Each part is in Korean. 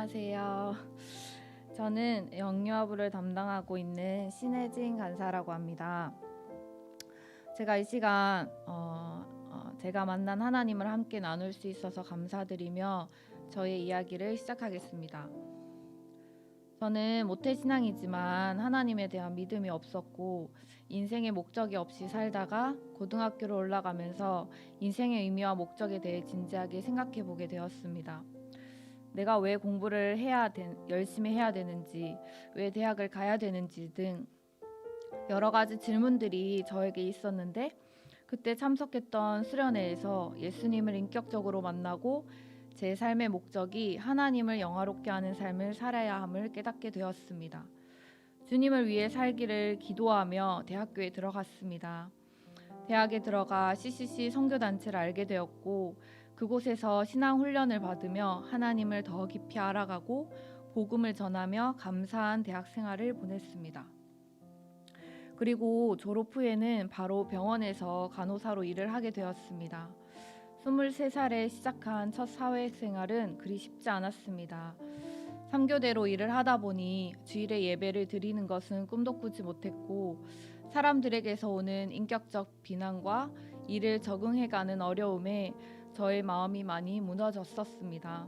안녕하세요. 저는 영유아부를 담당하고 있는 신혜진 간사라고 합니다. 제가 이 시간 제가 만난 하나님을 함께 나눌 수 있어서 감사드리며 저의 이야기를 시작하겠습니다. 저는 모태신앙이지만 하나님에 대한 믿음이 없었고 인생의 목적이 없이 살다가 고등학교로 올라가면서 인생의 의미와 목적에 대해 진지하게 생각해 보게 되었습니다. 내가 왜 공부를 열심히 해야 되는지, 왜 대학을 가야 되는지 등 여러 가지 질문들이 저에게 있었는데, 그때 참석했던 수련회에서 예수님을 인격적으로 만나고 제 삶의 목적이 하나님을 영화롭게 하는 삶을 살아야 함을 깨닫게 되었습니다. 주님을 위해 살기를 기도하며 대학교에 들어갔습니다. 대학에 들어가 CCC 선교단체를 알게 되었고, 그곳에서 신앙 훈련을 받으며 하나님을 더 깊이 알아가고 복음을 전하며 감사한 대학 생활을 보냈습니다. 그리고 졸업 후에는 바로 병원에서 간호사로 일을 하게 되었습니다. 23살에 시작한 첫 사회생활은 그리 쉽지 않았습니다. 3교대로 일을 하다 보니 주일에 예배를 드리는 것은 꿈도 꾸지 못했고, 사람들에게서 오는 인격적 비난과 이를 적응해가는 어려움에 저의 마음이 많이 무너졌었습니다.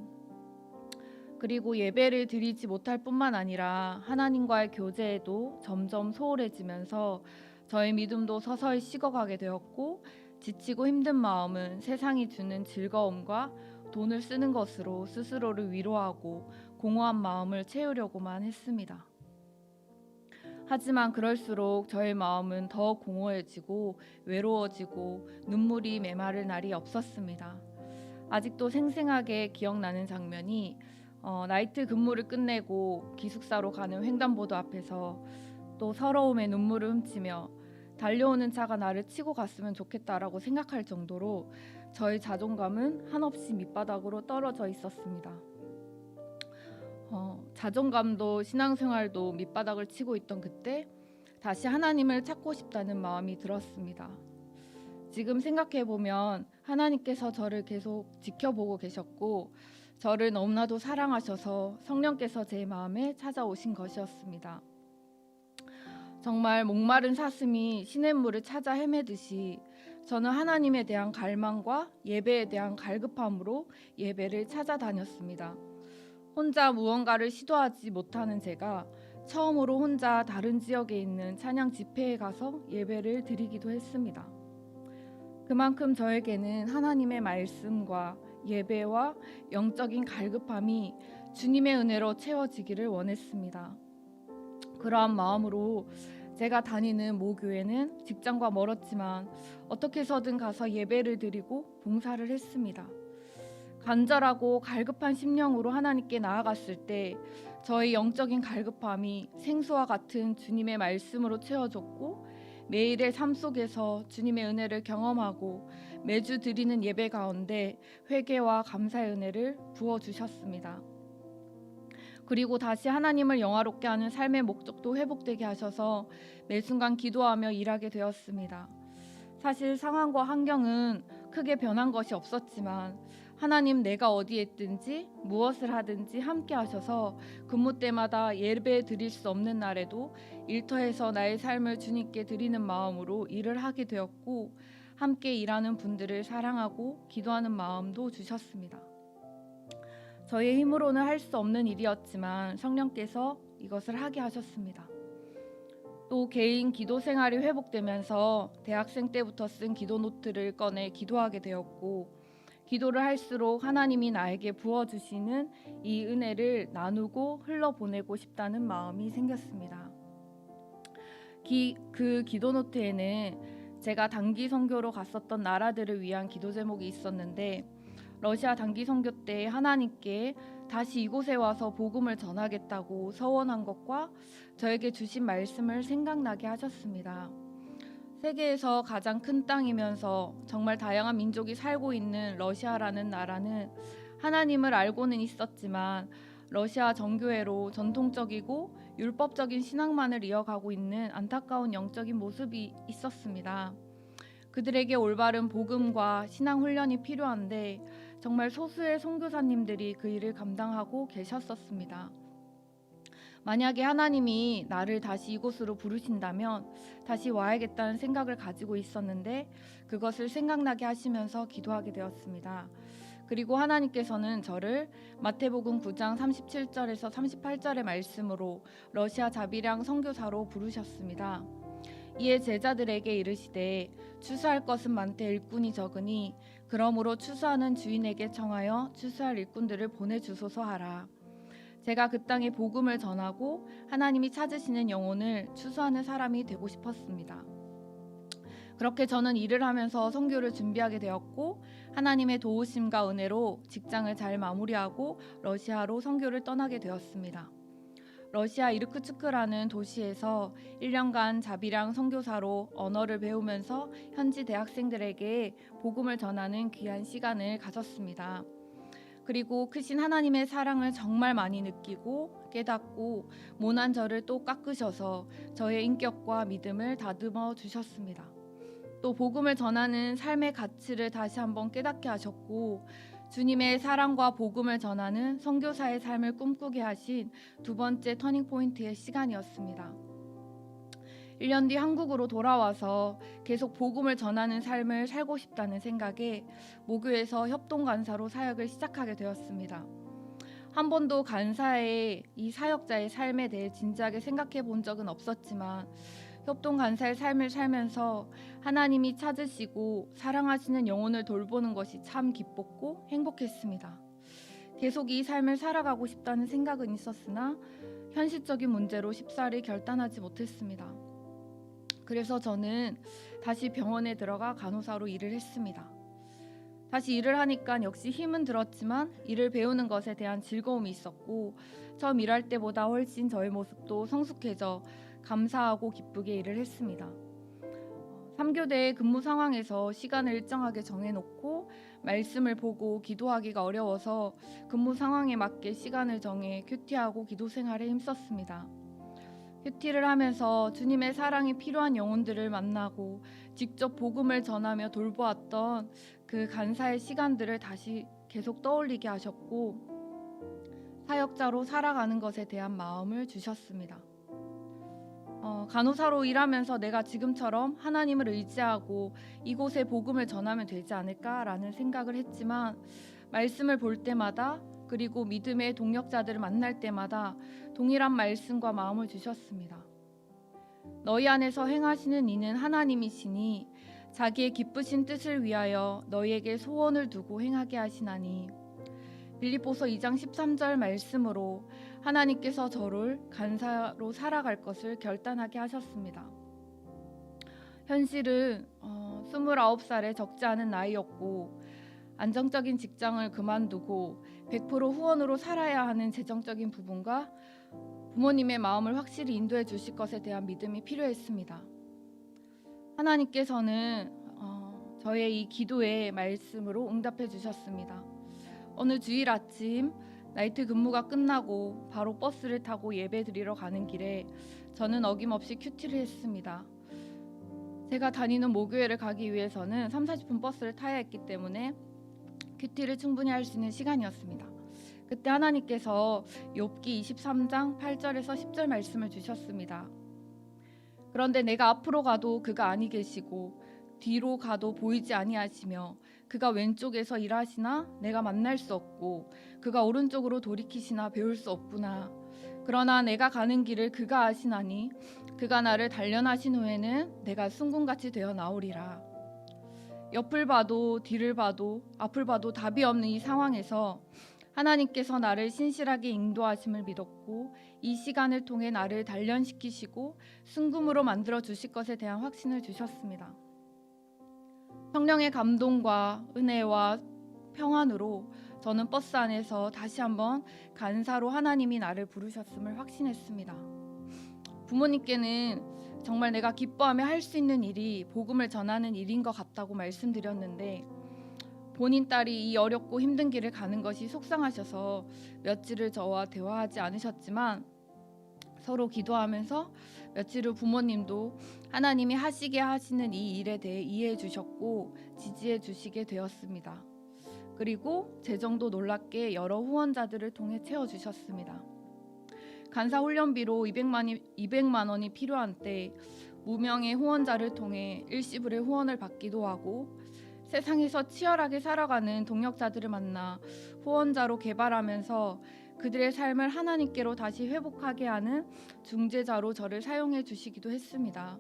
그리고 예배를 드리지 못할 뿐만 아니라 하나님과의 교제에도 점점 소홀해지면서 저의 믿음도 서서히 식어가게 되었고, 지치고 힘든 마음은 세상이 주는 즐거움과 돈을 쓰는 것으로 스스로를 위로하고 공허한 마음을 채우려고만 했습니다. 하지만 그럴수록 저의 마음은 더 공허해지고 외로워지고 눈물이 메마를 날이 없었습니다. 아직도 생생하게 기억나는 장면이 나이트 근무를 끝내고 기숙사로 가는 횡단보도 앞에서 또 서러움에 눈물을 훔치며 달려오는 차가 나를 치고 갔으면 좋겠다라고 생각할 정도로 저의 자존감은 한없이 밑바닥으로 떨어져 있었습니다. 자존감도 신앙생활도 밑바닥을 치고 있던 그때 다시 하나님을 찾고 싶다는 마음이 들었습니다. 지금 생각해보면 하나님께서 저를 계속 지켜보고 계셨고 저를 너무나도 사랑하셔서 성령께서 제 마음에 찾아오신 것이었습니다. 정말 목마른 사슴이 시냇물을 찾아 헤매듯이 저는 하나님에 대한 갈망과 예배에 대한 갈급함으로 예배를 찾아다녔습니다. 혼자 무언가를 시도하지 못하는 제가 처음으로 혼자 다른 지역에 있는 찬양 집회에 가서 예배를 드리기도 했습니다. 그만큼 저에게는 하나님의 말씀과 예배와 영적인 갈급함이 주님의 은혜로 채워지기를 원했습니다. 그러한 마음으로 제가 다니는 모교회는 직장과 멀었지만 어떻게 해서든 가서 예배를 드리고 봉사를 했습니다. 간절하고 갈급한 심령으로 하나님께 나아갔을 때 저의 영적인 갈급함이 생수와 같은 주님의 말씀으로 채워졌고, 매일의 삶 속에서 주님의 은혜를 경험하고 매주 드리는 예배 가운데 회개와 감사의 은혜를 부어주셨습니다. 그리고 다시 하나님을 영화롭게 하는 삶의 목적도 회복되게 하셔서 매 순간 기도하며 일하게 되었습니다. 사실 상황과 환경은 크게 변한 것이 없었지만 하나님, 내가 어디에 있든지 무엇을 하든지 함께 하셔서 근무 때마다 예배 드릴 수 없는 날에도 일터에서 나의 삶을 주님께 드리는 마음으로 일을 하게 되었고, 함께 일하는 분들을 사랑하고 기도하는 마음도 주셨습니다. 저의 힘으로는 할 수 없는 일이었지만 성령께서 이것을 하게 하셨습니다. 또 개인 기도 생활이 회복되면서 대학생 때부터 쓴 기도 노트를 꺼내 기도하게 되었고, 기도를 할수록 하나님이 나에게 부어주시는 이 은혜를 나누고 흘러보내고 싶다는 마음이 생겼습니다. 그 기도 노트에는 제가 단기 선교로 갔었던 나라들을 위한 기도 제목이 있었는데, 러시아 단기 선교 때 하나님께 다시 이곳에 와서 복음을 전하겠다고 서원한 것과 저에게 주신 말씀을 생각나게 하셨습니다. 세계에서 가장 큰 땅이면서 정말 다양한 민족이 살고 있는 러시아라는 나라는 하나님을 알고는 있었지만 러시아 정교회로 전통적이고 율법적인 신앙만을 이어가고 있는 안타까운 영적인 모습이 있었습니다. 그들에게 올바른 복음과 신앙 훈련이 필요한데 정말 소수의 선교사님들이 그 일을 감당하고 계셨었습니다. 만약에 하나님이 나를 다시 이곳으로 부르신다면 다시 와야겠다는 생각을 가지고 있었는데 그것을 생각나게 하시면서 기도하게 되었습니다. 그리고 하나님께서는 저를 마태복음 9장 37절에서 38절의 말씀으로 러시아 자비량 선교사로 부르셨습니다. 이에 제자들에게 이르시되 추수할 것은 많되 일꾼이 적으니 그러므로 추수하는 주인에게 청하여 추수할 일꾼들을 보내주소서 하라. 제가 그 땅에 복음을 전하고 하나님이 찾으시는 영혼을 추수하는 사람이 되고 싶었습니다. 그렇게 저는 일을 하면서 선교를 준비하게 되었고 하나님의 도우심과 은혜로 직장을 잘 마무리하고 러시아로 선교를 떠나게 되었습니다. 러시아 이르쿠츠크라는 도시에서 1년간 자비량 선교사로 언어를 배우면서 현지 대학생들에게 복음을 전하는 귀한 시간을 가졌습니다. 그리고 크신 하나님의 사랑을 정말 많이 느끼고 깨닫고 모난 저를 또 깎으셔서 저의 인격과 믿음을 다듬어 주셨습니다. 또 복음을 전하는 삶의 가치를 다시 한번 깨닫게 하셨고 주님의 사랑과 복음을 전하는 선교사의 삶을 꿈꾸게 하신 두 번째 터닝포인트의 시간이었습니다. 1년 뒤 한국으로 돌아와서 계속 복음을 전하는 삶을 살고 싶다는 생각에 모교에서 협동간사로 사역을 시작하게 되었습니다. 한 번도 간사의 이 사역자의 삶에 대해 진지하게 생각해 본 적은 없었지만 협동간사의 삶을 살면서 하나님이 찾으시고 사랑하시는 영혼을 돌보는 것이 참 기뻤고 행복했습니다. 계속 이 삶을 살아가고 싶다는 생각은 있었으나 현실적인 문제로 쉽사리 결단하지 못했습니다. 그래서 저는 다시 병원에 들어가 간호사로 일을 했습니다. 다시 일을 하니까 역시 힘은 들었지만 일을 배우는 것에 대한 즐거움이 있었고 처음 일할 때보다 훨씬 저의 모습도 성숙해져 감사하고 기쁘게 일을 했습니다. 3교대의 근무 상황에서 시간을 일정하게 정해놓고 말씀을 보고 기도하기가 어려워서 근무 상황에 맞게 시간을 정해 큐티하고 기도 생활에 힘썼습니다. 큐티를 하면서 주님의 사랑이 필요한 영혼들을 만나고 직접 복음을 전하며 돌보았던 그 간사의 시간들을 다시 계속 떠올리게 하셨고 사역자로 살아가는 것에 대한 마음을 주셨습니다. 간호사로 일하면서 내가 지금처럼 하나님을 의지하고 이곳에 복음을 전하면 되지 않을까라는 생각을 했지만 말씀을 볼 때마다 그리고 믿음의 동역자들을 만날 때마다 동일한 말씀과 마음을 주셨습니다. 너희 안에서 행하시는 이는 하나님이시니 자기의 기쁘신 뜻을 위하여 너희에게 소원을 두고 행하게 하시나니 빌립보서 2장 13절 말씀으로 하나님께서 저를 간사로 살아갈 것을 결단하게 하셨습니다. 현실은 29살에 적지 않은 나이였고 안정적인 직장을 그만두고 100% 후원으로 살아야 하는 재정적인 부분과 부모님의 마음을 확실히 인도해 주실 것에 대한 믿음이 필요했습니다. 하나님께서는 저의 이 기도의 말씀으로 응답해 주셨습니다. 어느 주일 아침 나이트 근무가 끝나고 바로 버스를 타고 예배 드리러 가는 길에 저는 어김없이 큐티를 했습니다. 제가 다니는 모교회를 가기 위해서는 30-40분 버스를 타야 했기 때문에 큐티를 충분히 할 수 있는 시간이었습니다. 그때 하나님께서 욥기 23장 8절에서 10절 말씀을 주셨습니다. 그런데 내가 앞으로 가도 그가 아니 계시고 뒤로 가도 보이지 아니하시며 그가 왼쪽에서 일하시나 내가 만날 수 없고 그가 오른쪽으로 돌이키시나 배울 수 없구나. 그러나 내가 가는 길을 그가 아시나니 그가 나를 단련하신 후에는 내가 순금같이 되어 나오리라. 옆을 봐도 뒤를 봐도 앞을 봐도 답이 없는 이 상황에서 하나님께서 나를 신실하게 인도하심을 믿었고 이 시간을 통해 나를 단련시키시고 순금으로 만들어 주실 것에 대한 확신을 주셨습니다. 성령의 감동과 은혜와 평안으로 저는 버스 안에서 다시 한번 간사로 하나님이 나를 부르셨음을 확신했습니다. 부모님께는 정말 내가 기뻐하며 할 수 있는 일이 복음을 전하는 일인 것 같다고 말씀드렸는데 본인 딸이 이 어렵고 힘든 길을 가는 것이 속상하셔서 며칠을 저와 대화하지 않으셨지만 서로 기도하면서 며칠 후 부모님도 하나님이 하시게 하시는 이 일에 대해 이해해 주셨고 지지해 주시게 되었습니다. 그리고 재정도 놀랍게 여러 후원자들을 통해 채워주셨습니다. 간사 훈련비로 200만 원이 필요한 때 무명의 후원자를 통해 일시불의 후원을 받기도 하고, 세상에서 치열하게 살아가는 동역자들을 만나 후원자로 개발하면서 그들의 삶을 하나님께로 다시 회복하게 하는 중재자로 저를 사용해 주시기도 했습니다.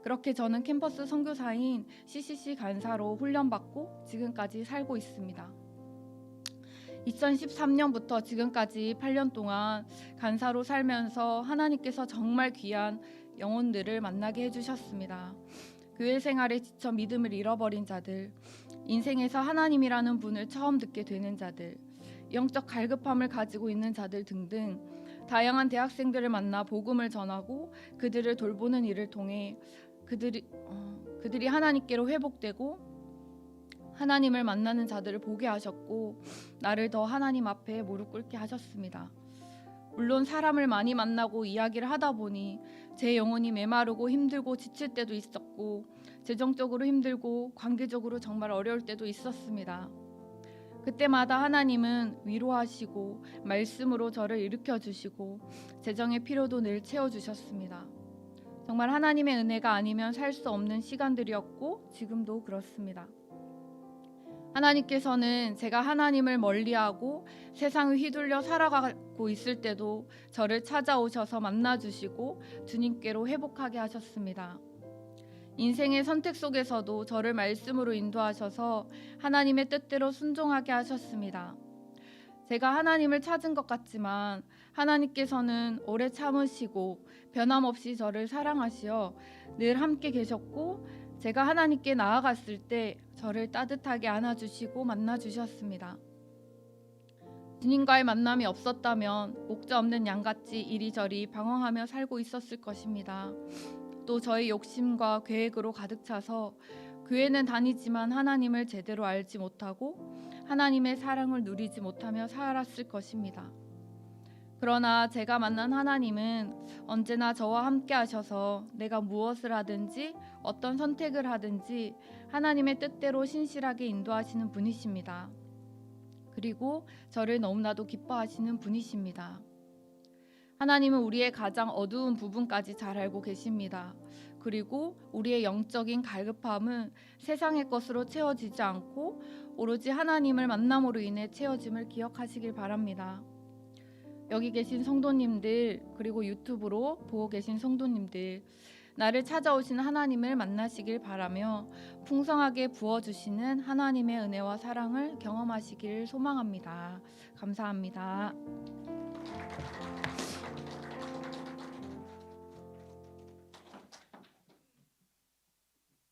그렇게 저는 캠퍼스 선교사인 CCC 간사로 훈련받고 지금까지 살고 있습니다. 2013년부터 지금까지 8년 동안 간사로 살면서 하나님께서 정말 귀한 영혼들을 만나게 해주셨습니다. 교회 생활에 지쳐 믿음을 잃어버린 자들, 인생에서 하나님이라는 분을 처음 듣게 되는 자들, 영적 갈급함을 가지고 있는 자들 등등 다양한 대학생들을 만나 복음을 전하고 그들을 돌보는 일을 통해 그들이 하나님께로 회복되고 하나님을 만나는 자들을 보게 하셨고, 나를 더 하나님 앞에 무릎 꿇게 하셨습니다. 물론 사람을 많이 만나고 이야기를 하다 보니 제 영혼이 메마르고 힘들고 지칠 때도 있었고, 재정적으로 힘들고 관계적으로 정말 어려울 때도 있었습니다. 그때마다 하나님은 위로하시고 말씀으로 저를 일으켜 주시고 재정의 필요도 늘 채워 주셨습니다. 정말 하나님의 은혜가 아니면 살 수 없는 시간들이었고 지금도 그렇습니다. 하나님께서는 제가 하나님을 멀리하고 세상을 휘둘려 살아가고 있을 때도 저를 찾아오셔서 만나주시고 주님께로 회복하게 하셨습니다. 인생의 선택 속에서도 저를 말씀으로 인도하셔서 하나님의 뜻대로 순종하게 하셨습니다. 제가 하나님을 찾은 것 같지만 하나님께서는 오래 참으시고 변함없이 저를 사랑하시어 늘 함께 계셨고, 제가 하나님께 나아갔을 때 저를 따뜻하게 안아주시고 만나주셨습니다. 주님과의 만남이 없었다면 목자 없는 양같이 이리저리 방황하며 살고 있었을 것입니다. 또 저의 욕심과 계획으로 가득 차서 교회는 다니지만 하나님을 제대로 알지 못하고 하나님의 사랑을 누리지 못하며 살았을 것입니다. 그러나 제가 만난 하나님은 언제나 저와 함께 하셔서 내가 무엇을 하든지 어떤 선택을 하든지 하나님의 뜻대로 신실하게 인도하시는 분이십니다. 그리고 저를 너무나도 기뻐하시는 분이십니다. 하나님은 우리의 가장 어두운 부분까지 잘 알고 계십니다. 그리고 우리의 영적인 갈급함은 세상의 것으로 채워지지 않고 오로지 하나님을 만남으로 인해 채워짐을 기억하시길 바랍니다. 여기 계신 성도님들, 그리고 유튜브로 보고 계신 성도님들, 나를 찾아오신 하나님을 만나시길 바라며 풍성하게 부어주시는 하나님의 은혜와 사랑을 경험하시길 소망합니다. 감사합니다.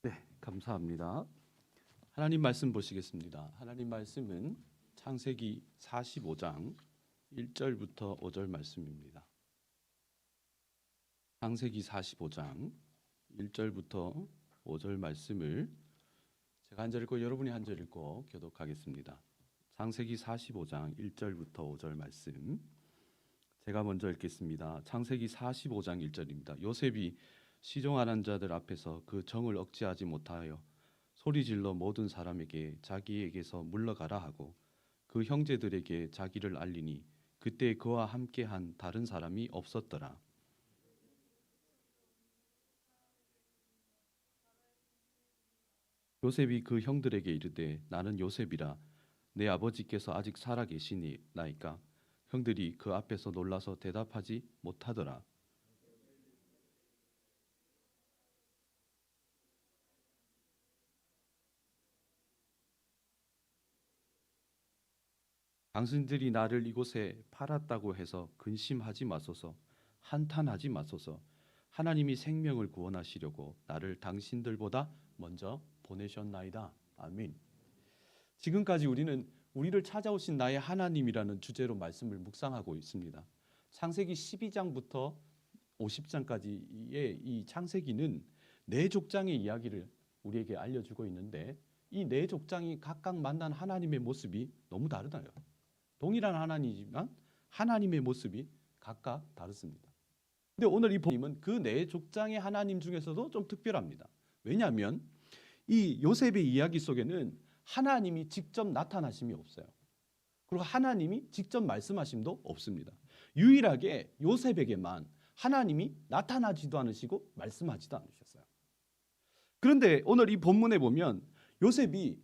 네, 감사합니다. 하나님 말씀 보시겠습니다. 하나님 말씀은 창세기 45장 1절부터 5절 말씀입니다. 창세기 45장 1절부터 5절 말씀을 제가 한 절 읽고 여러분이 한 절 읽고 교독하겠습니다. 창세기 45장 1절부터 5절 말씀 제가 먼저 읽겠습니다. 창세기 45장 1절입니다. 요셉이 시종하는 자들 앞에서 그 정을 억제하지 못하여 소리질러 모든 사람에게 자기에게서 물러가라 하고 그 형제들에게 자기를 알리니 그때 그와 함께한 다른 사람이 없었더라. 요셉이 그 형들에게 이르되 나는 요셉이라 내 아버지께서 아직 살아 계시니나이까. 형들이 그 앞에서 놀라서 대답하지 못하더라. 당신들이 나를 이곳에 팔았다고 해서 근심하지 마소서, 한탄하지 마소서. 하나님이 생명을 구원하시려고 나를 당신들보다 먼저 보내셨나이다. 아멘. 지금까지 우리는 우리를 찾아오신 나의 하나님이라는 주제로 말씀을 묵상하고 있습니다. 창세기 12장부터 50장까지의 이 창세기는 네 족장의 이야기를 우리에게 알려주고 있는데, 이 네 족장이 각각 만난 하나님의 모습이 너무 다르다요. 동일한 하나님이지만 하나님의 모습이 각각 다릅니다. 근데 오늘 이 본님은 그 네 족장의 하나님 중에서도 좀 특별합니다. 왜냐하면 이 요셉의 이야기 속에는 하나님이 직접 나타나심이 없어요. 그리고 하나님이 직접 말씀하심도 없습니다. 유일하게 요셉에게만 하나님이 나타나지도 않으시고 말씀하지도 않으셨어요. 그런데 오늘 이 본문에 보면 요셉이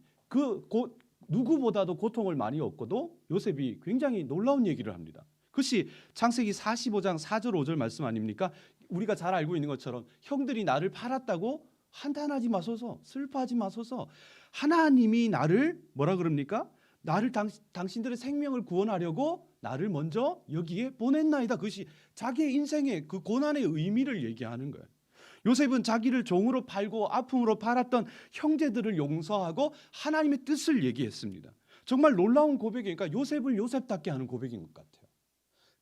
누구보다도 고통을 많이 얻고도 요셉이 굉장히 놀라운 얘기를 합니다. 그것이 창세기 45장 4절 5절 말씀 아닙니까? 우리가 잘 알고 있는 것처럼 형들이 나를 팔았다고 한탄하지 마소서, 슬퍼하지 마소서. 하나님이 나를 뭐라 그럽니까? 나를 당신들의 생명을 구원하려고 나를 먼저 여기에 보냈나이다. 그것이 자기의 인생의 그 고난의 의미를 얘기하는 거예요. 요셉은 자기를 종으로 팔고 아픔으로 팔았던 형제들을 용서하고 하나님의 뜻을 얘기했습니다. 정말 놀라운 고백이니까 요셉을 요셉답게 하는 고백인 것 같아요.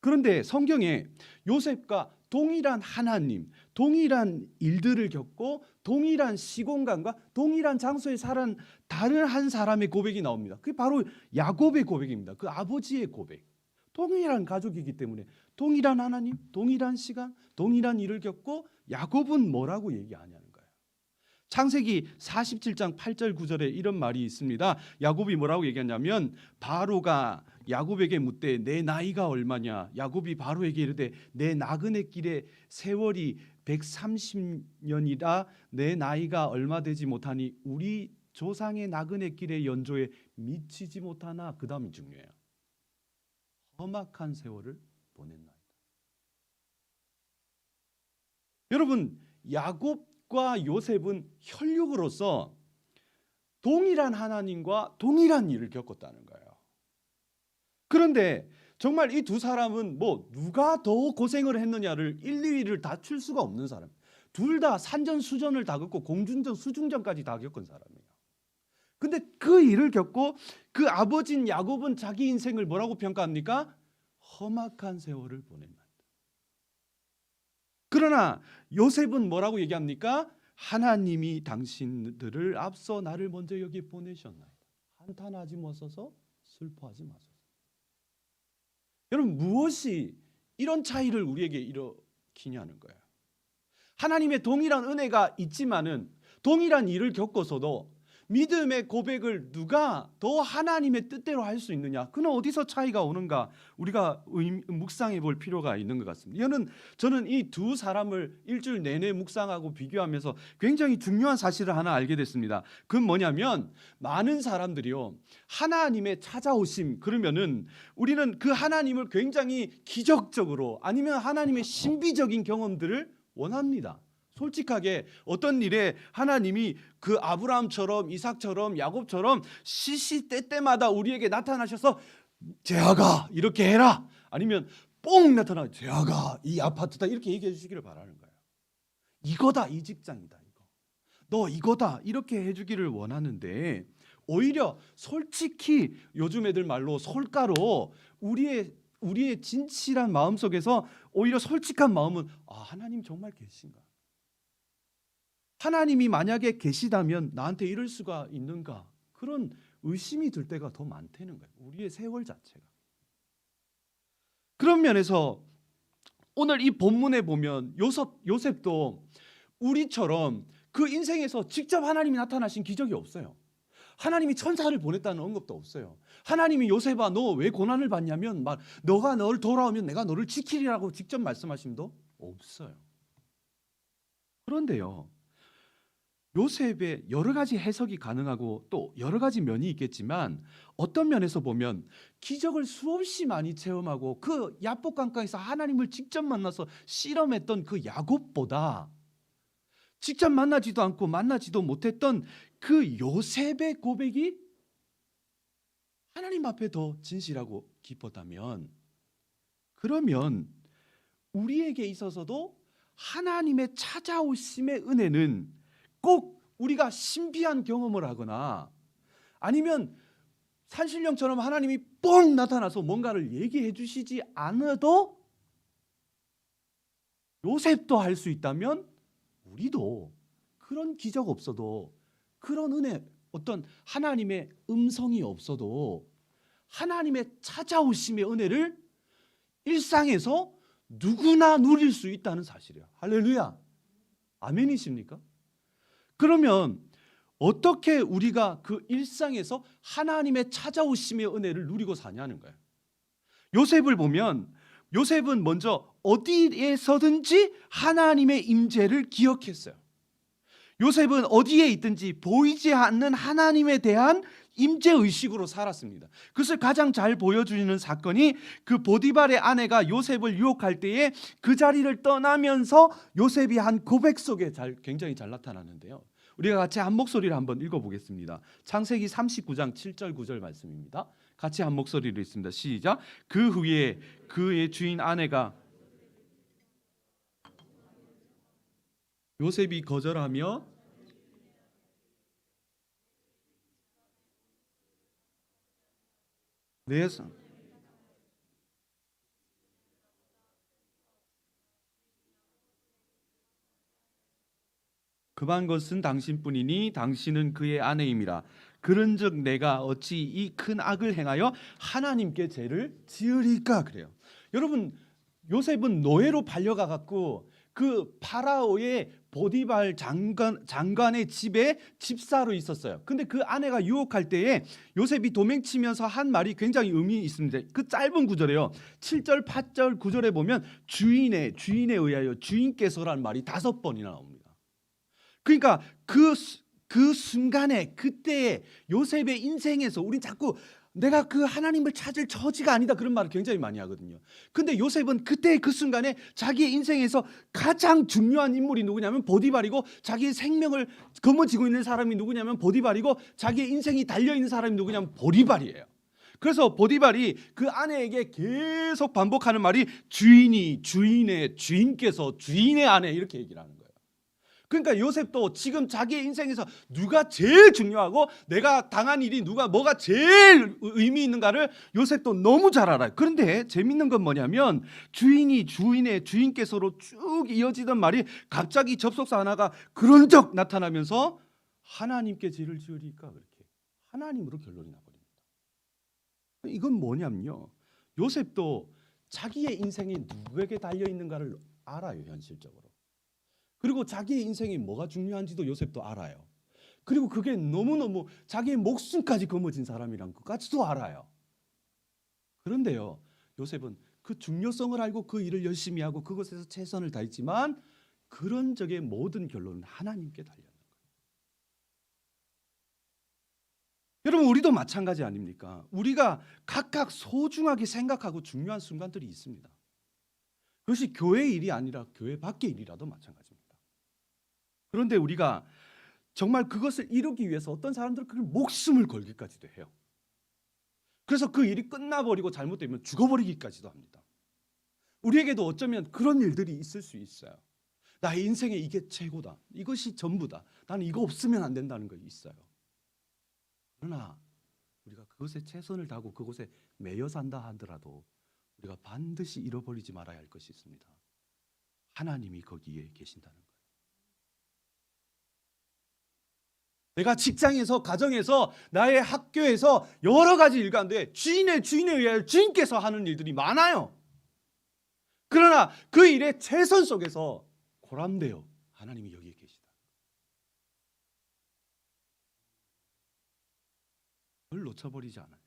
그런데 성경에 요셉과 동일한 하나님, 동일한 일들을 겪고 동일한 시공간과 동일한 장소에 살은 다른 한 사람의 고백이 나옵니다. 그게 바로 야곱의 고백입니다. 그 아버지의 고백. 동일한 가족이기 때문에 동일한 하나님, 동일한 시간, 동일한 일을 겪고 야곱은 뭐라고 얘기하냐는 거예요. 창세기 47장 8절 9절에 이런 말이 있습니다. 야곱이 뭐라고 얘기하냐면 바로가 야곱에게 묻되 내 나이가 얼마냐? 야곱이 바로에게 이르되 내 나그네 길의 세월이 130년이라 내 나이가 얼마 되지 못하니 우리 조상의 나그네 길의 연조에 미치지 못하나. 그 다음이 중요해요. 험악한 세월을 보냈나이다. 여러분, 야곱과 요셉은 혈육으로서 동일한 하나님과 동일한 일을 겪었다는 거예요. 그런데 정말 이 두 사람은 누가 더 고생을 했느냐를 1, 2위를 다출 수가 없는 사람. 둘 다 산전수전을 다 겪고 공중전, 수중전까지 다 겪은 사람이에요. 근데 그 일을 겪고 그 아버지인 야곱은 자기 인생을 뭐라고 평가합니까? 험악한 세월을 보낸다. 그러나 요셉은 뭐라고 얘기합니까? 하나님이 당신들을 앞서 나를 먼저 여기 보내셨나이다. 한탄하지 마소서, 슬퍼하지 마소서. 여러분, 무엇이 이런 차이를 우리에게 일으키냐는 거예요. 하나님의 동일한 은혜가 있지만은 동일한 일을 겪어서도 믿음의 고백을 누가 더 하나님의 뜻대로 할 수 있느냐? 그는 어디서 차이가 오는가? 우리가 묵상해 볼 필요가 있는 것 같습니다. 저는 이 두 사람을 일주일 내내 묵상하고 비교하면서 굉장히 중요한 사실을 하나 알게 됐습니다. 그건 뭐냐면 많은 사람들이요, 하나님의 찾아오심 그러면은 우리는 그 하나님을 굉장히 기적적으로 아니면 하나님의 신비적인 경험들을 원합니다. 솔직하게 어떤 일에 하나님이 그 아브라함처럼 이삭처럼 야곱처럼 시시때때마다 우리에게 나타나셔서 재하가 이렇게 해라, 아니면 뽕 나타나 재하가 이 아파트다 이렇게 얘기해 주시기를 바라는 거예요. 이거다, 이 직장이다, 이거 너 이거다 이렇게 해주기를 원하는데 오히려 솔직히 요즘 애들 말로 솔가로 우리의 진실한 마음 속에서 오히려 솔직한 마음은 하나님 정말 계신가? 하나님이 만약에 계시다면 나한테 이럴 수가 있는가? 그런 의심이 들 때가 더 많다는 거예요. 우리의 세월 자체가. 그런 면에서 오늘 이 본문에 보면 요셉도 우리처럼 그 인생에서 직접 하나님이 나타나신 기적이 없어요. 하나님이 천사를 보냈다는 언급도 없어요. 하나님이 요셉아 너 왜 고난을 받냐면 너가 너를 돌아오면 내가 너를 지키리라고 직접 말씀하심도 없어요. 그런데요, 요셉의 여러 가지 해석이 가능하고 또 여러 가지 면이 있겠지만 어떤 면에서 보면 기적을 수없이 많이 체험하고 그 야복 강가에서 하나님을 직접 만나서 실험했던 그 야곱보다 직접 만나지도 않고 만나지도 못했던 그 요셉의 고백이 하나님 앞에 더 진실하고 깊었다면, 그러면 우리에게 있어서도 하나님의 찾아오심의 은혜는 꼭 우리가 신비한 경험을 하거나 아니면 산신령처럼 하나님이 뻥 나타나서 뭔가를 얘기해 주시지 않아도 요셉도 할 수 있다면 우리도 그런 기적 없어도 그런 은혜, 어떤 하나님의 음성이 없어도 하나님의 찾아오심의 은혜를 일상에서 누구나 누릴 수 있다는 사실이에요. 할렐루야. 아멘이십니까? 그러면 어떻게 우리가 그 일상에서 하나님의 찾아오심의 은혜를 누리고 사냐는 거예요. 요셉을 보면 요셉은 먼저 어디에서든지 하나님의 임재를 기억했어요. 요셉은 어디에 있든지 보이지 않는 하나님에 대한 임재 의식으로 살았습니다. 그것을 가장 잘 보여주는 사건이 그 보디발의 아내가 요셉을 유혹할 때에 그 자리를 떠나면서 요셉이 한 고백 속에 굉장히 잘 나타나는데요. 우리가 같이 한 목소리를 한번 읽어보겠습니다. 창세기 39장 7절 9절 말씀입니다. 같이 한 목소리로 읽습니다. 시작. 그 후에 그의 주인 아내가 요셉이 거절하며 내서 그만 것은 당신뿐이니 당신은 그의 아내임이라. 그런즉 내가 어찌 이 큰 악을 행하여 하나님께 죄를 지으리까. 그래요. 여러분, 요셉은 노예로 팔려가 갖고 그 파라오의 보디발 장관의 집에 집사로 있었어요. 근데 그 아내가 유혹할 때에 요셉이 도망치면서 한 말이 굉장히 의미 있습니다. 그 짧은 구절에요. 7절, 8절, 9절에 보면 주인에 의하여 주인께서라는 말이 5번이나 나옵니다. 그러니까 그 순간에 그때의 요셉의 인생에서 우린 자꾸 내가 그 하나님을 찾을 처지가 아니다 그런 말을 굉장히 많이 하거든요. 근데 요셉은 그때 그 순간에 자기의 인생에서 가장 중요한 인물이 누구냐면 보디발이고, 자기의 생명을 거머쥐고 있는 사람이 누구냐면 보디발이고, 자기의 인생이 달려있는 사람이 누구냐면 보디발이에요. 그래서 보디발이 그 아내에게 계속 반복하는 말이 주인이, 주인의, 주인께서, 주인의 아내, 이렇게 얘기를 하는 거예요. 그러니까 요셉도 지금 자기의 인생에서 누가 제일 중요하고 내가 당한 일이 뭐가 제일 의미 있는가를 요셉도 너무 잘 알아요. 그런데 재밌는 건 뭐냐면 주인이, 주인의, 주인께서로 쭉 이어지던 말이 갑자기 접속사 하나가 그런적 나타나면서 하나님께 죄를 지으리까, 그렇게 하나님으로 결론이 나버립니다. 이건 뭐냐면요, 요셉도 자기의 인생이 누구에게 달려있는가를 알아요, 현실적으로. 그리고 자기의 인생이 뭐가 중요한지도 요셉도 알아요. 그리고 그게 너무너무 자기의 목숨까지 거머쥔 사람이란 것까지도 알아요. 그런데요, 요셉은 그 중요성을 알고 그 일을 열심히 하고 그것에서 최선을 다했지만 그런 적의 모든 결론은 하나님께 달렸는 거예요. 여러분, 우리도 마찬가지 아닙니까? 우리가 각각 소중하게 생각하고 중요한 순간들이 있습니다. 그것이 교회의 일이 아니라 교회 밖의 일이라도 마찬가지입니다. 그런데 우리가 정말 그것을 이루기 위해서 어떤 사람들은 그 목숨을 걸기까지도 해요. 그래서 그 일이 끝나버리고 잘못되면 죽어버리기까지도 합니다. 우리에게도 어쩌면 그런 일들이 있을 수 있어요. 나의 인생에 이게 최고다, 이것이 전부다, 나는 이거 없으면 안 된다는 거 있어요. 그러나 우리가 그것에 최선을 다하고 그곳에 매여 산다 하더라도 우리가 반드시 잃어버리지 말아야 할 것이 있습니다. 하나님이 거기에 계신다는 거예요. 내가 직장에서, 가정에서, 나의 학교에서 여러 가지 일 가운데 주인에 의하여 주인께서 하는 일들이 많아요. 그러나 그 일의 최선 속에서 고람되어 하나님이 여기에 계시다. 그걸 놓쳐버리지 않아요.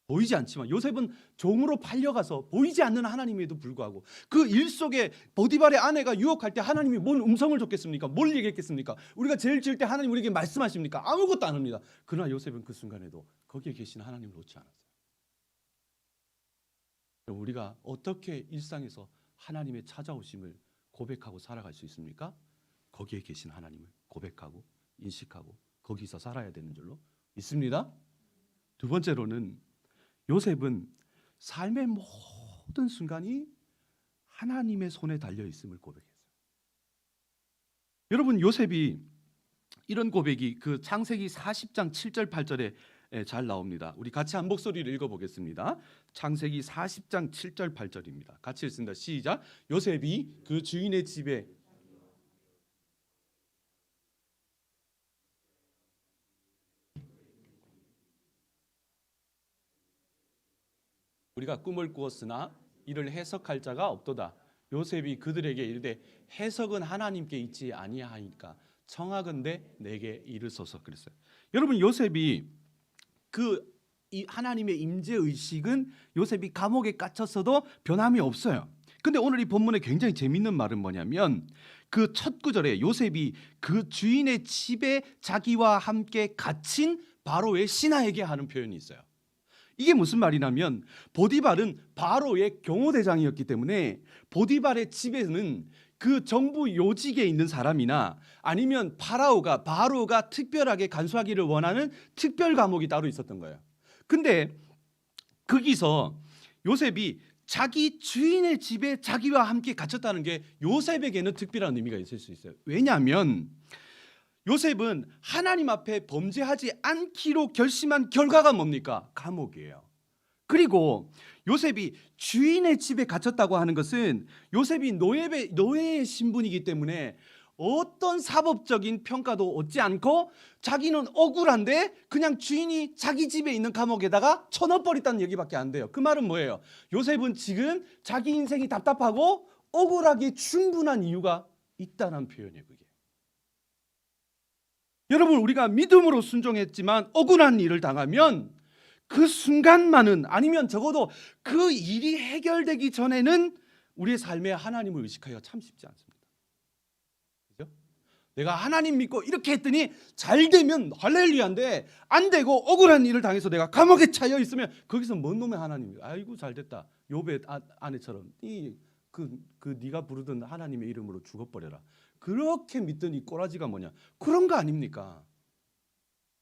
보이지 않지만 요셉은 종으로 팔려가서 보이지 않는 하나님에도 불구하고 그 일 속에 보디발의 아내가 유혹할 때 하나님이 뭔 음성을 줬겠습니까? 뭘 얘기했겠습니까? 우리가 죄를 지을 때 하나님 우리에게 말씀하십니까? 아무것도 안 합니다. 그러나 요셉은 그 순간에도 거기에 계신 하나님을 놓지 않았어요. 우리가 어떻게 일상에서 하나님의 찾아오심을 고백하고 살아갈 수 있습니까? 거기에 계신 하나님을 고백하고 인식하고 거기서 살아야 되는 줄로 믿습니다. 두 번째로는 요셉은 삶의 모든 순간이 하나님의 손에 달려 있음을 고백했어요. 여러분, 요셉이 이런 고백이 그 창세기 40장 7절 8절에 잘 나옵니다. 우리 같이 한 목소리를 읽어보겠습니다. 창세기 40장 7절 8절입니다. 같이 읽습니다. 시작. 요셉이 그 주인의 집에 우리가 꿈을 꾸었으나 이를 해석할 자가 없도다. 요셉이 그들에게 이르되 해석은 하나님께 있지 아니하니까 청하건대 내게 이르소서 그랬어요. 여러분 요셉이 이 하나님의 임재 의식은 요셉이 감옥에 갇혔어도 변함이 없어요. 근데 오늘 이 본문에 굉장히 재밌는 말은 뭐냐면 그 첫 구절에 요셉이 그 주인의 집에 자기와 함께 갇힌 바로의 신하에게 하는 표현이 있어요. 이게 무슨 말이냐면 보디발은 바로의 경호대장이었기 때문에 보디발의 집에는 그 정부 요직에 있는 사람이나 아니면 바로가 특별하게 간수하기를 원하는 특별 감옥이 따로 있었던 거예요. 근데 거기서 요셉이 자기 주인의 집에 자기와 함께 갇혔다는 게 요셉에게는 특별한 의미가 있을 수 있어요. 왜냐하면 요셉은 하나님 앞에 범죄하지 않기로 결심한 결과가 뭡니까? 감옥이에요. 그리고 요셉이 주인의 집에 갇혔다고 하는 것은 요셉이 노예의 신분이기 때문에 어떤 사법적인 평가도 얻지 않고 자기는 억울한데 그냥 주인이 자기 집에 있는 감옥에다가 쳐넣어버렸다는 얘기밖에 안 돼요. 그 말은 뭐예요? 요셉은 지금 자기 인생이 답답하고 억울하게 충분한 이유가 있다는 표현이에요. 그게. 여러분 우리가 믿음으로 순종했지만 억울한 일을 당하면 그 순간만은 아니면 적어도 그 일이 해결되기 전에는 우리의 삶에 하나님을 의식하기가 참 쉽지 않습니다. 그죠? 내가 하나님 믿고 이렇게 했더니 잘 되면 할렐루야인데 안 되고 억울한 일을 당해서 내가 감옥에 차여 있으면 거기서 뭔 놈의 하나님이야. 아이고 잘 됐다. 욥의 아내처럼 네가 부르던 하나님의 이름으로 죽어버려라. 그렇게 믿더니 꼬라지가 뭐냐? 그런 거 아닙니까?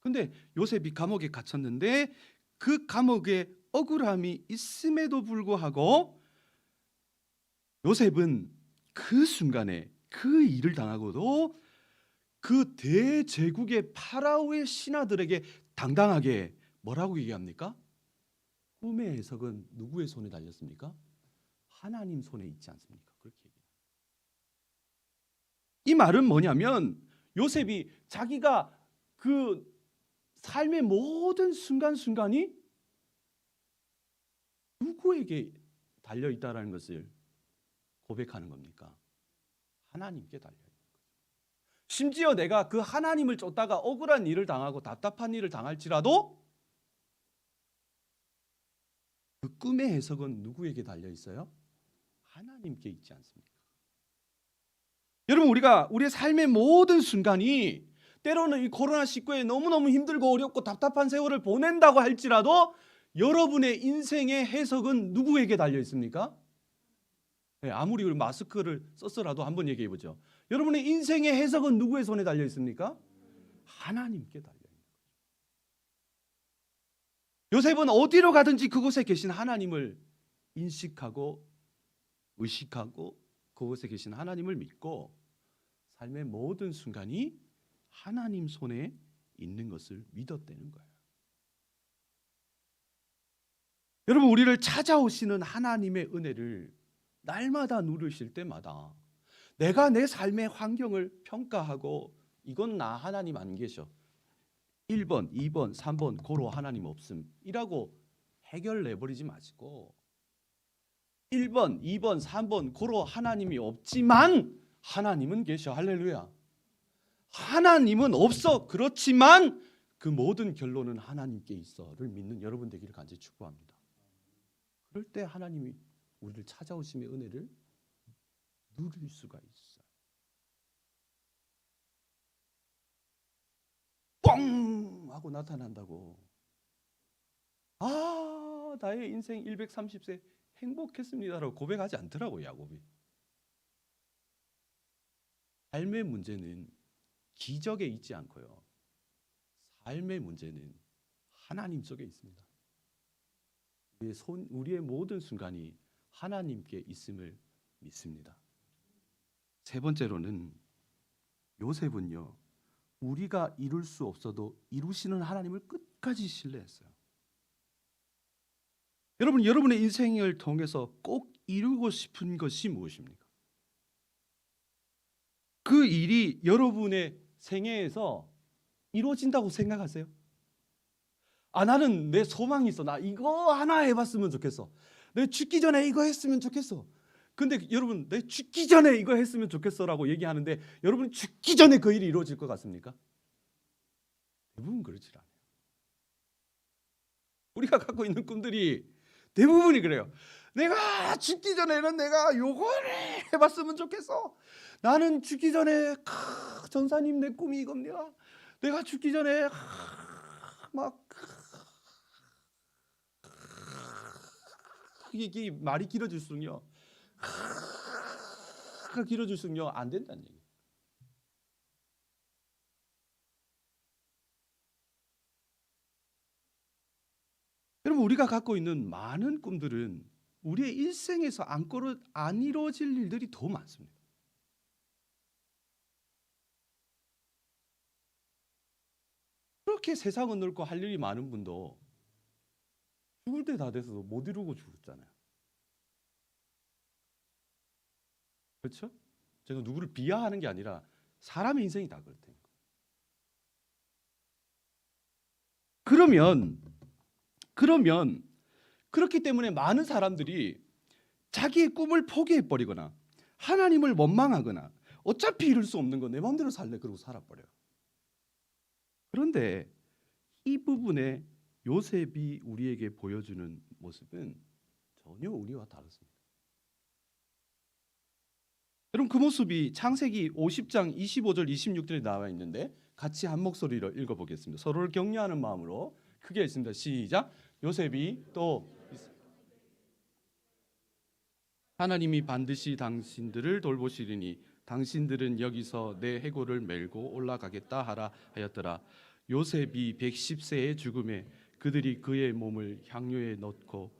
근데 요셉이 감옥에 갇혔는데 그 감옥에 억울함이 있음에도 불구하고 요셉은 그 순간에 그 일을 당하고도 그 대제국의 파라오의 신하들에게 당당하게 뭐라고 얘기합니까? 꿈의 해석은 누구의 손에 달렸습니까? 하나님 손에 있지 않습니까? 그렇게 얘기해요. 이 말은 뭐냐면 요셉이 자기가 그 삶의 모든 순간순간이 누구에게 달려있다라는 것을 고백하는 겁니까? 하나님께 달려있는 거죠. 심지어 내가 그 하나님을 쫓다가 억울한 일을 당하고 답답한 일을 당할지라도 그 꿈의 해석은 누구에게 달려있어요? 하나님께 있지 않습니까? 여러분 우리가 우리의 삶의 모든 순간이 때로는 이 코로나19에 너무너무 힘들고 어렵고 답답한 세월을 보낸다고 할지라도 여러분의 인생의 해석은 누구에게 달려 있습니까? 네, 아무리 마스크를 썼더라도 한번 얘기해 보죠. 여러분의 인생의 해석은 누구의 손에 달려 있습니까? 하나님께 달려 있는 거죠. 요셉은 어디로 가든지 그곳에 계신 하나님을 인식하고 의식하고 그곳에 계신 하나님을 믿고 삶의 모든 순간이 하나님 손에 있는 것을 믿었다는 거예요. 여러분 우리를 찾아오시는 하나님의 은혜를 날마다 누리실 때마다 내가 내 삶의 환경을 평가하고 이건 나 하나님 안 계셔 1번, 2번, 3번 고로 하나님 없음 이라고 해결 내버리지 마시고 1번, 2번, 3번 고로 하나님이 없지만 하나님은 계셔. 할렐루야. 하나님은 없어. 그렇지만 그 모든 결론은 하나님께 있어를 믿는 여러분 되기를 간절히 축복합니다. 그럴 때 하나님이 우리를 찾아오심의 은혜를 누릴 수가 있어요. 뻥 하고 나타난다고. 아, 나의 인생 130세 행복했습니다라고 고백하지 않더라고요, 야곱이. 삶의 문제는 기적에 있지 않고요. 삶의 문제는 하나님 속에 있습니다. 우리의 모든 순간이 하나님께 있음을 믿습니다. 세 번째로는 요셉은요. 우리가 이룰 수 없어도 이루시는 하나님을 끝까지 신뢰했어요. 여러분, 여러분의 인생을 통해서 꼭 이루고 싶은 것이 무엇입니까? 그 일이 여러분의 생애에서 이루어진다고 생각하세요? 아, 나는 내 소망이 있어. 나 이거 하나 해봤으면 좋겠어. 내 죽기 전에 이거 했으면 좋겠어. 근데 여러분 내 죽기 전에 이거 했으면 좋겠어라고 얘기하는데 여러분 죽기 전에 그 일이 이루어질 것 같습니까? 대부분 그렇지 않아요. 우리가 갖고 있는 꿈들이 대부분이 그래요. 내가 죽기 전에는 내가 요거를 해봤으면 좋겠어. 나는 죽기 전에 전사님 내 꿈이 이겁니다. 내가 죽기 전에 막 이게 말이 길어질수록요. 길어질수록요 안 된다는 얘기. 여러분 우리가 갖고 있는 많은 꿈들은 우리의 일생에서 안 이루어질 일들이 더 많습니다. 그렇게 세상은 넓고 할 일이 많은 분도 죽을 때 다 돼서 못 이루고 죽었잖아요. 그렇죠? 제가 누구를 비하하는 게 아니라 사람의 인생이 다 그렇대요. 그러면 그렇기 때문에 많은 사람들이 자기의 꿈을 포기해 버리거나 하나님을 원망하거나 어차피 이룰 수 없는 거 내 마음대로 살래 그러고 살아버려요. 그런데 이 부분에 요셉이 우리에게 보여주는 모습은 전혀 우리와 다릅니다. 여러분 그 모습이 창세기 50장 25절 26절에 나와 있는데 같이 한 목소리로 읽어보겠습니다. 서로를 격려하는 마음으로 크게 읽습니다. 시작. 요셉이 또 하나님이 반드시 당신들을 돌보시리니 당신들은 여기서 내 해골을 메고 올라가겠다 하라 하였더라. 요셉이 110세의 죽음에 그들이 그의 몸을 향유에 넣고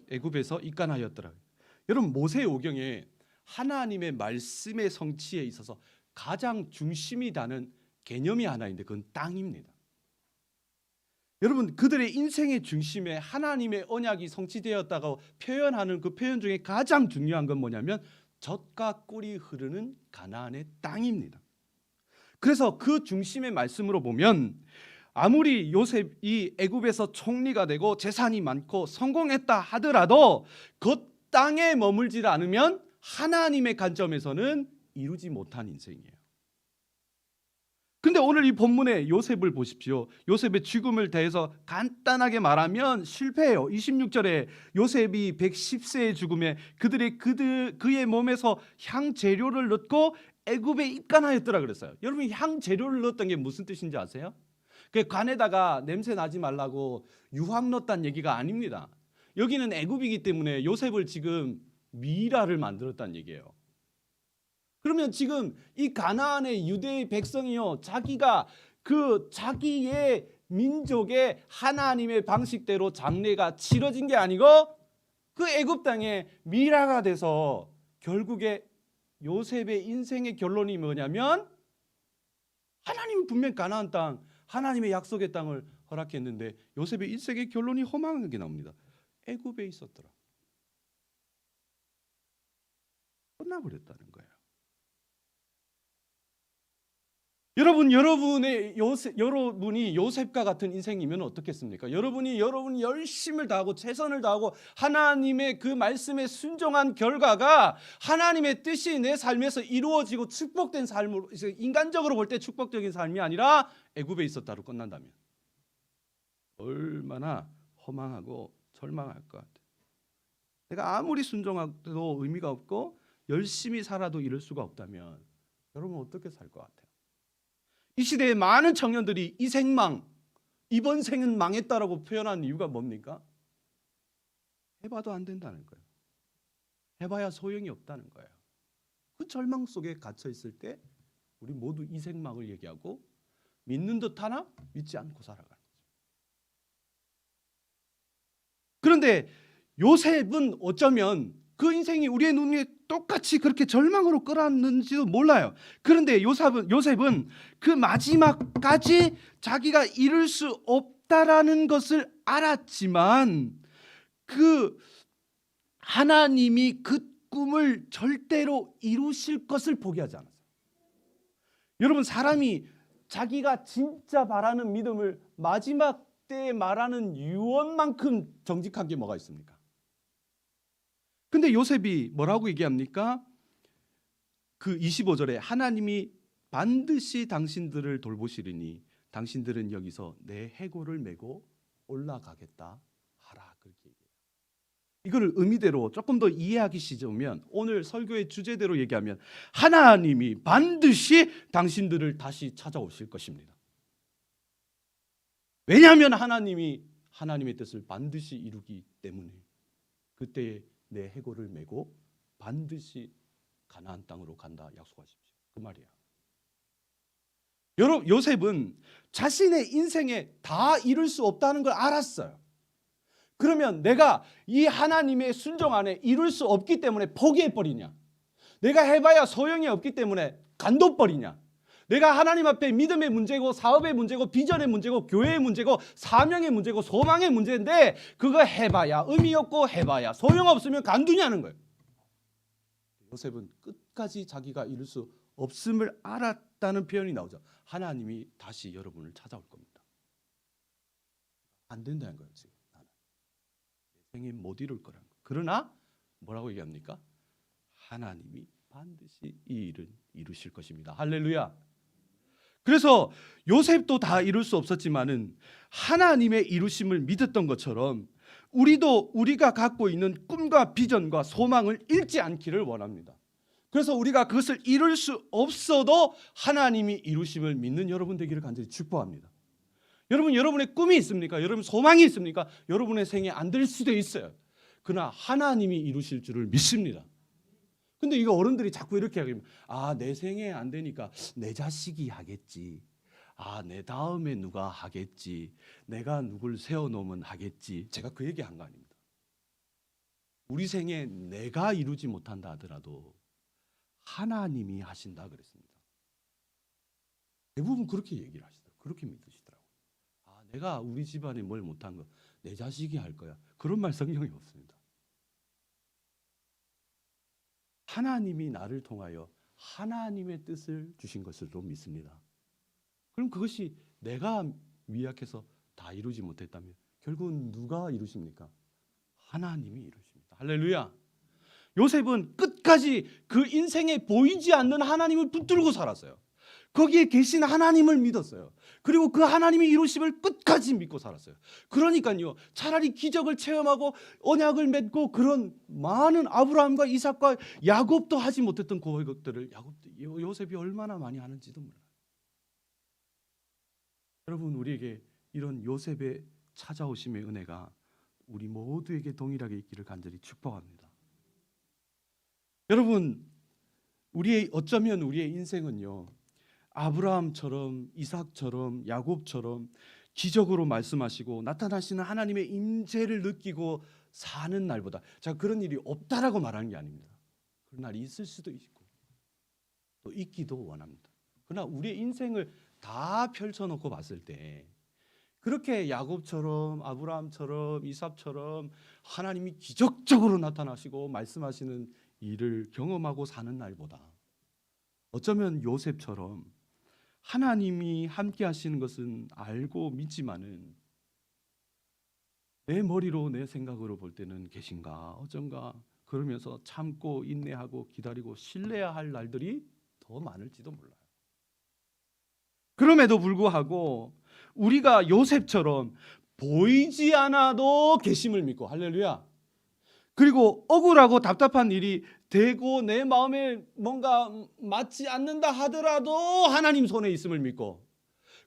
애굽에서 입간하였더라. 여러분 모세오경에 하나님의 말씀의 성취에 있어서 가장 중심이 다는 개념이 하나 있는데 그건 땅입니다. 여러분 그들의 인생의 중심에 하나님의 언약이 성취되었다고 표현하는 그 표현 중에 가장 중요한 건 뭐냐면 젖과 꿀이 흐르는 가나안의 땅입니다. 그래서 그 중심의 말씀으로 보면 아무리 요셉이 애굽에서 총리가 되고 재산이 많고 성공했다 하더라도 그 땅에 머물지 않으면 하나님의 관점에서는 이루지 못한 인생이에요. 근데 오늘 이 본문의 요셉을 보십시오. 요셉의 죽음을 대해서 간단하게 말하면 실패해요. 26절에 요셉이 110세의 죽음에 그들이 그의 몸에서 향재료를 넣고 애굽에 입간하였더라 그랬어요. 여러분 향재료를 넣었던 게 무슨 뜻인지 아세요? 그 관에다가 냄새 나지 말라고 유황 넣었다는 얘기가 아닙니다. 여기는 애굽이기 때문에 요셉을 지금 미라를 만들었다는 얘기예요. 그러면 지금 이 가나안의 유대의 백성이요 자기가 그 자기의 민족의 하나님의 방식대로 장례가 치러진 게 아니고 그 애굽 땅에 미라가 돼서 결국에 요셉의 인생의 결론이 뭐냐면 하나님은 분명 가나안 땅 하나님의 약속의 땅을 허락했는데 요셉의 인생의 결론이 허망하게 나옵니다. 애굽에 있었더라. 끝나버렸다는 거예요. 여러분이 요셉과 같은 인생이면 어떻겠습니까? 여러분이 열심을 다하고 최선을 다하고 하나님의 그 말씀에 순종한 결과가 하나님의 뜻이 내 삶에서 이루어지고 축복된 삶으로 인간적으로 볼 때 축복적인 삶이 아니라 애굽에 있었다로 끝난다면 얼마나 허망하고 절망할 것 같아요. 내가 아무리 순종해도 의미가 없고 열심히 살아도 이룰 수가 없다면 여러분 어떻게 살 것 같아요? 이 시대의 많은 청년들이 이 생망, 이번 생은 망했다라고 표현하는 이유가 뭡니까? 해봐도 안 된다는 거예요. 해봐야 소용이 없다는 거예요. 그 절망 속에 갇혀 있을 때 우리 모두 이 생망을 얘기하고 믿는 듯 하나 믿지 않고 살아가는 거죠. 그런데 요셉은 어쩌면 그 인생이 우리의 눈에 똑같이 그렇게 절망으로 끌어왔는지도 몰라요. 그런데 요셉은 그 마지막까지 자기가 이룰 수 없다라는 것을 알았지만 그 하나님이 그 꿈을 절대로 이루실 것을 포기하지 않았어요. 여러분 사람이 자기가 진짜 바라는 믿음을 마지막 때에 말하는 유언만큼 정직한 게 뭐가 있습니까? 근데 요셉이 뭐라고 얘기합니까? 그 25절에 하나님이 반드시 당신들을 돌보시리니 당신들은 여기서 내 해골을 메고 올라가겠다 하라. 그렇게 얘기해요. 이거를 의미대로 조금 더 이해하기 쉬우면 오늘 설교의 주제대로 얘기하면 하나님이 반드시 당신들을 다시 찾아오실 것입니다. 왜냐하면 하나님이 하나님의 뜻을 반드시 이루기 때문에 그때 내 해골을 메고 반드시 가나안 땅으로 간다 약속하십시오. 그 말이야. 여러분, 요셉은 자신의 인생에 다 이룰 수 없다는 걸 알았어요. 그러면 내가 이 하나님의 순종 안에 이룰 수 없기 때문에 포기해버리냐? 내가 해봐야 소용이 없기 때문에 간둬버리냐? 내가 하나님 앞에 믿음의 문제고 사업의 문제고 비전의 문제고 교회의 문제고 사명의 문제고 소망의 문제인데 그거 해봐야 의미 없고 해봐야 소용없으면 간두냐는 거예요. 요셉은 끝까지 자기가 이룰 수 없음을 알았다는 표현이 나오죠. 하나님이 다시 여러분을 찾아올 겁니다. 안 된다는 거예요. 지금 나는 내 생에 못 이룰 거라는 거예요. 그러나 뭐라고 얘기합니까? 하나님이 반드시 이 일을 이루실 것입니다. 할렐루야. 그래서 요셉도 다 이룰 수 없었지만은 하나님의 이루심을 믿었던 것처럼 우리도 우리가 갖고 있는 꿈과 비전과 소망을 잃지 않기를 원합니다. 그래서 우리가 그것을 이룰 수 없어도 하나님이 이루심을 믿는 여러분 되기를 간절히 축복합니다. 여러분, 여러분의 꿈이 있습니까? 여러분 소망이 있습니까? 여러분의 생에 안 될 수도 있어요. 그러나 하나님이 이루실 줄을 믿습니다. 근데 이거 어른들이 자꾸 이렇게 하면 내 생에 안 되니까 내 자식이 하겠지. 내 다음에 누가 하겠지. 내가 누굴 세워놓으면 하겠지. 제가 그 얘기한 거 아닙니다. 우리 생에 내가 이루지 못한다 하더라도 하나님이 하신다 그랬습니다. 대부분 그렇게 얘기를 하시더라고요. 그렇게 믿으시더라고요. 내가 우리 집안에 뭘 못한 거 내 자식이 할 거야. 그런 말 성경에 없습니다. 하나님이 나를 통하여 하나님의 뜻을 주신 것을로 믿습니다. 그럼 그것이 내가 미약해서 다 이루지 못했다면 결국은 누가 이루십니까? 하나님이 이루십니다. 할렐루야. 요셉은 끝까지 그 인생에 보이지 않는 하나님을 붙들고 살았어요. 거기에 계신 하나님을 믿었어요. 그리고 그 하나님의 이루심을 끝까지 믿고 살았어요. 그러니까요, 차라리 기적을 체험하고 언약을 맺고 그런 많은 아브라함과 이삭과 야곱도 하지 못했던 그것들을 요셉이 얼마나 많이 하는지도 몰라요. 여러분, 우리에게 이런 요셉의 찾아오심의 은혜가 우리 모두에게 동일하게 있기를 간절히 축복합니다. 여러분, 어쩌면 우리의 인생은요, 아브라함처럼 이삭처럼 야곱처럼 기적으로 말씀하시고 나타나시는 하나님의 임재를 느끼고 사는 날보다, 자, 그런 일이 없다라고 말하는 게 아닙니다. 그런 날이 있을 수도 있고 또 있기도 원합니다. 그러나 우리의 인생을 다 펼쳐놓고 봤을 때 그렇게 야곱처럼 아브라함처럼 이삭처럼 하나님이 기적적으로 나타나시고 말씀하시는 일을 경험하고 사는 날보다 어쩌면 요셉처럼 하나님이 함께 하시는 것은 알고 믿지만은 내 머리로 내 생각으로 볼 때는 계신가 어쩐가 그러면서 참고 인내하고 기다리고 신뢰해야 할 날들이 더 많을지도 몰라요. 그럼에도 불구하고 우리가 요셉처럼 보이지 않아도 계심을 믿고, 할렐루야, 그리고 억울하고 답답한 일이 되고 내 마음에 뭔가 맞지 않는다 하더라도 하나님 손에 있음을 믿고,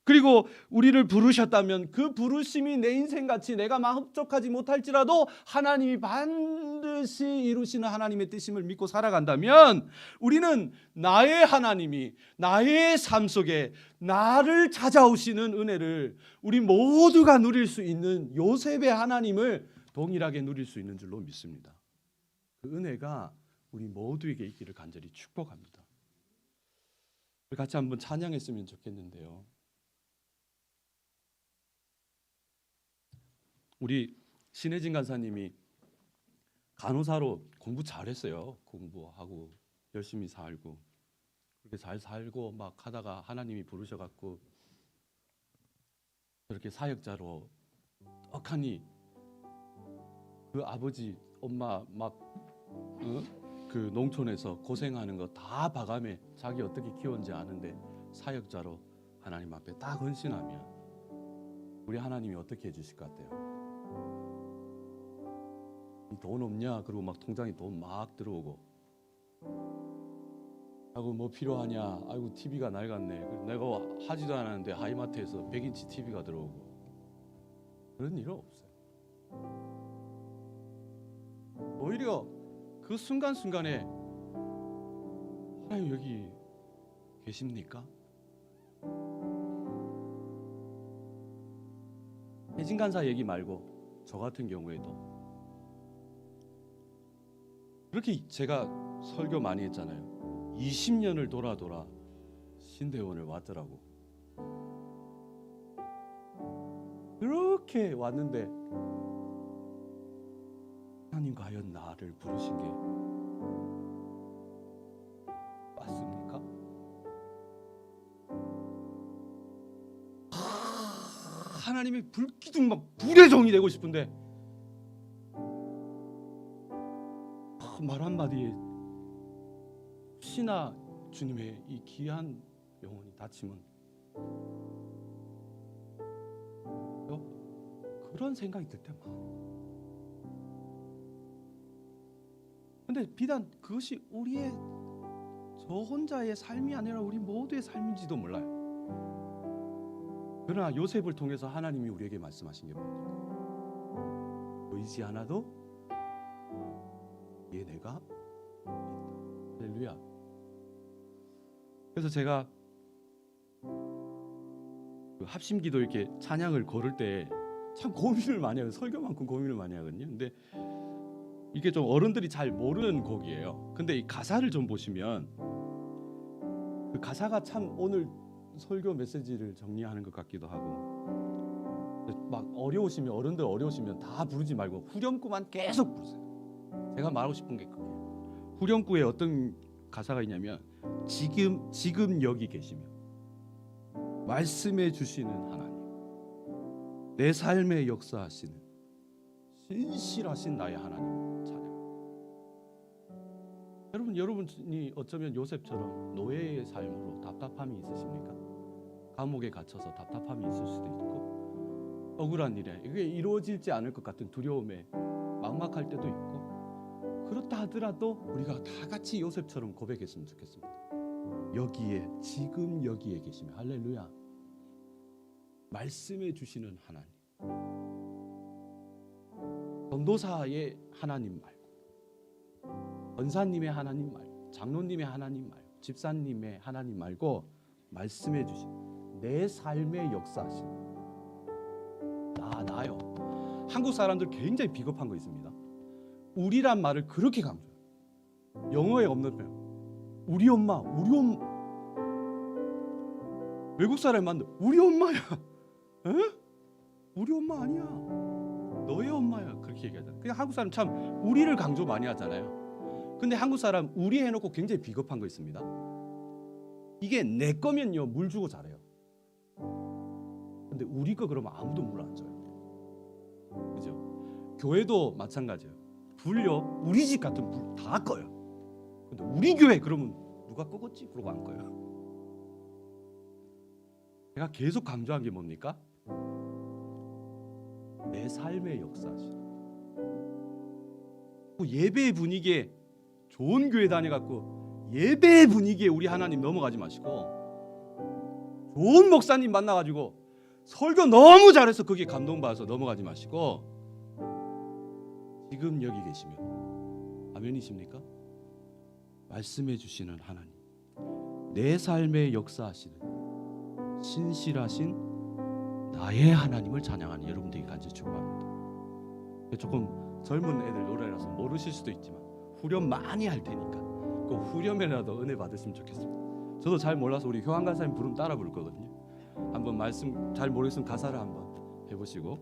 그리고 우리를 부르셨다면 그 부르심이 내 인생같이 내가 합족하지 못할지라도 하나님이 반드시 이루시는 하나님의 뜻임을 믿고 살아간다면 우리는 나의 하나님이 나의 삶 속에 나를 찾아오시는 은혜를 우리 모두가 누릴 수 있는 요셉의 하나님을 동일하게 누릴 수 있는 줄로 믿습니다. 그 은혜가 우리 모두에게 있기를 간절히 축복합니다. 같이 한번 찬양했으면 좋겠는데요. 우리 신혜진 간사님이 간호사로 공부 잘했어요. 공부하고 열심히 살고 그렇게 잘 살고 막 하다가 하나님이 부르셔갖고 그렇게 사역자로 떡하니 그 아버지 엄마 막 그 농촌에서 고생하는 거 다 봐가며 자기 어떻게 키웠는지 아는데 사역자로 하나님 앞에 딱 헌신하면 우리 하나님이 어떻게 해주실 것 같아요? 돈 없냐? 그리고 막 통장에 돈 막 들어오고, 하고 뭐 필요하냐? 아이고 TV가 낡았네. 내가 하지도 않았는데 하이마트에서 100인치 TV가 들어오고. 그런 일은 없어요. 오히려 그 순간순간에 하나님 여기 계십니까? 해진간사 얘기 말고 저 같은 경우에도 그렇게 제가 설교 많이 했잖아요. 20년을 돌아 신대원을 왔더라고. 그렇게 왔는데 하나님 과연 나를 부르신 게 맞습니까? 하나님의 불기둥 막 불의 종이 되고 싶은데 말 한마디에 혹시나 주님의 이 귀한 영혼이 다치면 그런 생각이 들 때 많아. 근데 비단 그것이 우리의 저 혼자의 삶이 아니라 우리 모두의 삶인지도 몰라요. 그러나 요셉을 통해서 하나님이 우리에게 말씀하신 게 뭡니까? 보이지 않아도 얘 내가 있다. 할렐루야. 그래서 제가 그 합심기도 이렇게 찬양을 고를 때 참 고민을 많이 해요. 설교만큼 고민을 많이 하거든요. 근데 이게 좀 어른들이 잘 모르는 곡이에요. 근데 이 가사를 좀 보시면 그 가사가 참 오늘 설교 메시지를 정리하는 것 같기도 하고, 막 어려우시면 어른들 어려우시면 다 부르지 말고 후렴구만 계속 부르세요. 제가 말하고 싶은 게 그게요. 후렴구에 어떤 가사가 있냐면 지금 여기 계시며 말씀해 주시는 하나님, 내 삶에 역사하시는 신실하신 나의 하나님 찬양. 여러분이 어쩌면 요셉처럼 노예의 삶으로 답답함이 있으십니까? 감옥에 갇혀서 답답함이 있을 수도 있고, 억울한 일에 이게 이루어질지 않을 것 같은 두려움에 막막할 때도 있고, 그렇다 하더라도 우리가 다 같이 요셉처럼 고백했으면 좋겠습니다. 여기에 지금 여기에 계시며 할렐루야. 말씀해 주시는 하나님, 전도사의 하나님 말고, 권사님의 하나님 말고, 장로님의 하나님 말고, 집사님의 하나님 말고 말씀해 주신 내 삶의 역사하신 나요. 한국 사람들 굉장히 비겁한 거 있습니다. 우리란 말을 그렇게 강조해요. 영어에 없는 표현. 우리 엄마. 외국 사람이 만든 우리 엄마야. 에? 우리 엄마 아니야. 너의 엄마야. 그렇게 얘기하잖아요. 그냥 한국 사람 참 우리를 강조 많이 하잖아요. 근데 한국 사람 우리 해놓고 굉장히 비겁한 거 있습니다. 이게 내 거면요 물 주고 잘해요. 근데 우리 거 그러면 아무도 물 안 줘요. 그죠? 교회도 마찬가지예요. 불요 우리 집 같은 불 다 꺼요. 근데 우리 교회 그러면 누가 꺼겠지? 그러고 안 꺼요. 제가 계속 강조한 게 뭡니까? 내 삶의 역사시. 예배 분위기에 좋은 교회 다녀갖고 예배 분위기에 우리 하나님 넘어가지 마시고, 좋은 목사님 만나가지고 설교 너무 잘해서 거기에 감동받아서 넘어가지 마시고, 지금 여기 계시면 아멘이십니까? 말씀해 주시는 하나님, 내 삶의 역사하시는 신실하신 나의 하나님을 찬양하는 여러분들이 간절히 축복합니다. 조금 젊은 애들 노래라서 모르실 수도 있지만 후렴 많이 할 테니까 그 후렴에라도 은혜 받으시면 좋겠습니다. 저도 잘 몰라서 우리 효한 가사님 부르면 따라 부를 거거든요. 한번 말씀 잘 모르겠으면 가사를 한번 해보시고